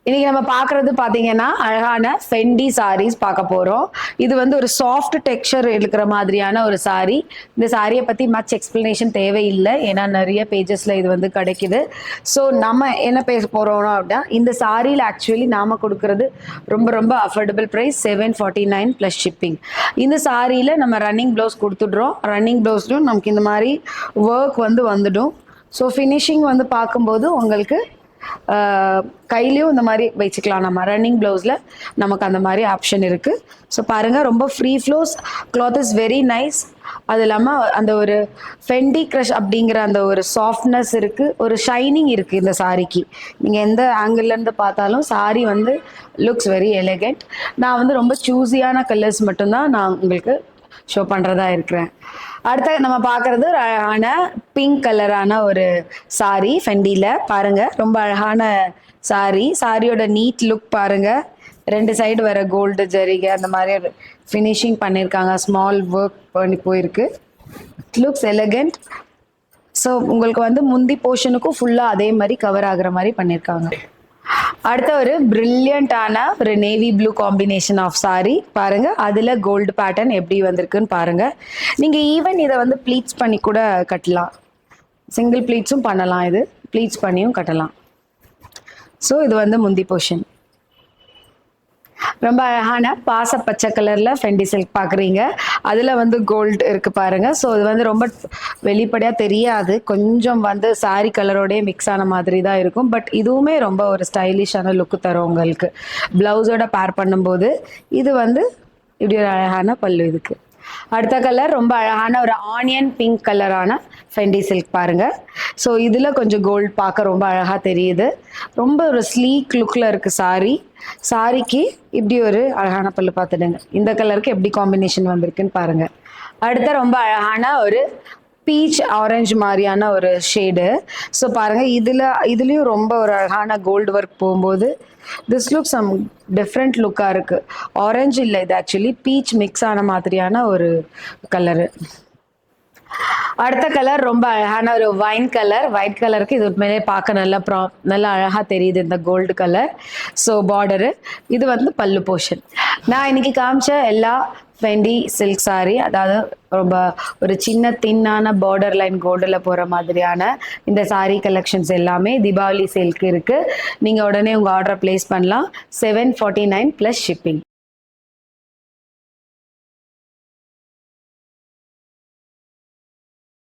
இன்னைக்கு நம்ம பார்க்கறது பார்த்தீங்கன்னா, அழகான ஃபெண்டி சாரீஸ் பார்க்க போறோம். இது வந்து ஒரு சாஃப்ட் டெக்ஸ்சர் இருக்கிற மாதிரியான ஒரு சாரி. இந்த சாரிய பத்தி மச் எக்ஸ்ப்ளனேஷன் தேவையில்ல. ஏன்னா நெறைய பேஜஸ்ல இது வந்து கிடைக்குது. ஸோ நம்ம என்ன பேச போறோம்னா அப்படின்னா, இந்த சாரியில ஆக்சுவலி நாம குடுக்குறது ரொம்ப ரொம்ப அஃபோர்டபிள் பிரைஸ் 749 பிளஸ் ஷிப்பிங். இந்த சாரியில நம்ம ரன்னிங் ப்ளவுஸ் குடுத்துடுறோம். ரன்னிங் ப்ளவுஸ்லயும் நமக்கு இந்த மாரி வொர்க் வந்து வந்துடும். ஸோ ஃபினிஷிங் வந்து பார்க்கும்போது உங்களுக்கு கையிலையும் இந்த மாதிரி வச்சுக்கலாம். நம்ம ரன்னிங் ப்ளவுஸில் நமக்கு அந்த மாதிரி ஆப்ஷன் இருக்குது. ஸோ பாருங்கள், ரொம்ப free flows cloth is very nice. அது இல்லாமல் அந்த ஒரு ஃபெண்டி க்ரஷ் அப்படிங்கிற அந்த ஒரு சாஃப்ட்னஸ் இருக்குது, ஒரு ஷைனிங் இருக்குது இந்த சாரிக்கு. நீங்கள் எந்த ஆங்கிள்லேருந்து பார்த்தாலும் சாரி வந்து லுக்ஸ் வெரி எலிகெண்ட். நான் வந்து ரொம்ப சூஸியான கலர்ஸ் மட்டும்தான் நான் உங்களுக்கு ஷோ பண்ணுறதா இருக்கிறேன். அடுத்த நம்ம பார்க்குறது ஒரு அழகான பிங்க் கலரான ஒரு சாரி ஃபெண்டியில். பாருங்கள், ரொம்ப அழகான சாரி. சாரியோட நீட் லுக் பாருங்கள். 2 சைடு வர கோல்டு ஜரிகை அந்த மாதிரி ஃபினிஷிங் பண்ணியிருக்காங்க. ஸ்மால் ஒர்க் பண்ணி போயிருக்கு. Looks elegant. ஸோ உங்களுக்கு வந்து முந்தி போர்ஷனுக்கும் ஃபுல்லாக அதே மாதிரி கவர் ஆகுற மாதிரி பண்ணியிருக்காங்க. அடுத்த ஒரு பிரில்லியண்டான ஒரு navy blue combination of sari பாருங்க. அதில் கோல்டு பேட்டர்ன் எப்படி வந்திருக்குன்னு பாருங்க. நீங்கள் ஈவன் இதை வந்து ப்ளீட்ஸ் பண்ணி கூட கட்டலாம். சிங்கிள் ப்ளீட்ஸும் பண்ணலாம், இது ப்ளீட்ஸ் பண்ணியும் கட்டலாம். ஸோ இது வந்து முந்தி போர்ஷன். ரொம்ப அழகான பாச பச்சை கலர்ல ஃபெண்டி சில்க் பார்க்குறீங்க. அதில் வந்து கோல்டு இருக்கு பாருங்க. ஸோ இது வந்து ரொம்ப வெளிப்படையாக தெரியாது, கொஞ்சம் வந்து சாரி கலரோடய மிக்ஸ் ஆன மாதிரி தான் இருக்கும். பட் இதுவுமே ரொம்ப ஒரு ஸ்டைலிஷான லுக்கு தரும் உங்களுக்கு. ப்ளவுஸோட பேர் பண்ணும்போது இது வந்து இப்படி ஒரு அழகான பல்லு இதுக்கு. அடுத்த கலர் ரொம்ப அழகான ஒரு ஆனியன் பிங்க் கலரான ஃபெண்டி சில்க் பாருங்க. ஸோ இதில் கொஞ்சம் கோல்டு பார்க்க ரொம்ப அழகாக தெரியுது. ரொம்ப ஒரு ஸ்லீக் லுக்கில் இருக்குது சாரி. சாரிக்கு இப்படி ஒரு அழகான பல்லு பார்த்துடுங்க. இந்த கலருக்கு எப்படி காம்பினேஷன் வந்திருக்குன்னு பாருங்க. அடுத்த ரொம்ப அழகான ஒரு பீச் ஆரஞ்சு மாதிரியான ஒரு ஷேடு. ஸோ பாருங்கள், இதுலேயும் ரொம்ப ஒரு அழகான கோல்டு ஒர்க் போகும்போது திஸ் லுக் சம் டிஃப்ரெண்ட் லுக்காக இருக்குது. ஆரஞ்சு இல்லை, இது ஆக்சுவலி பீச் மிக்ஸ் ஆன மாதிரியான ஒரு கலரு. அடுத்த கலர் ரொம்ப அழகான ஒரு வைன் கலர். ஒயிட் கலருக்கு இது உண்மையிலே பார்க்க நல்லா அழகாக தெரியுது இந்த கோல்டு கலர். ஸோ பார்டரு இது வந்து பல்லு போர்ஷன். நான் இன்னைக்கு காமிச்ச எல்லா ஃபெண்டி சில்க் சாரி, அதாவது ரொம்ப ஒரு சின்ன தின்னான பார்டர் லைன் கோல்டில் போகிற மாதிரியான இந்த சாரி கலெக்ஷன்ஸ் எல்லாமே தீபாவளி சேல்க்கு இருக்குது. நீங்கள் உடனே உங்கள் ஆர்டரை ப்ளேஸ் பண்ணலாம். 749 ப்ளஸ் ஷிப்பிங்.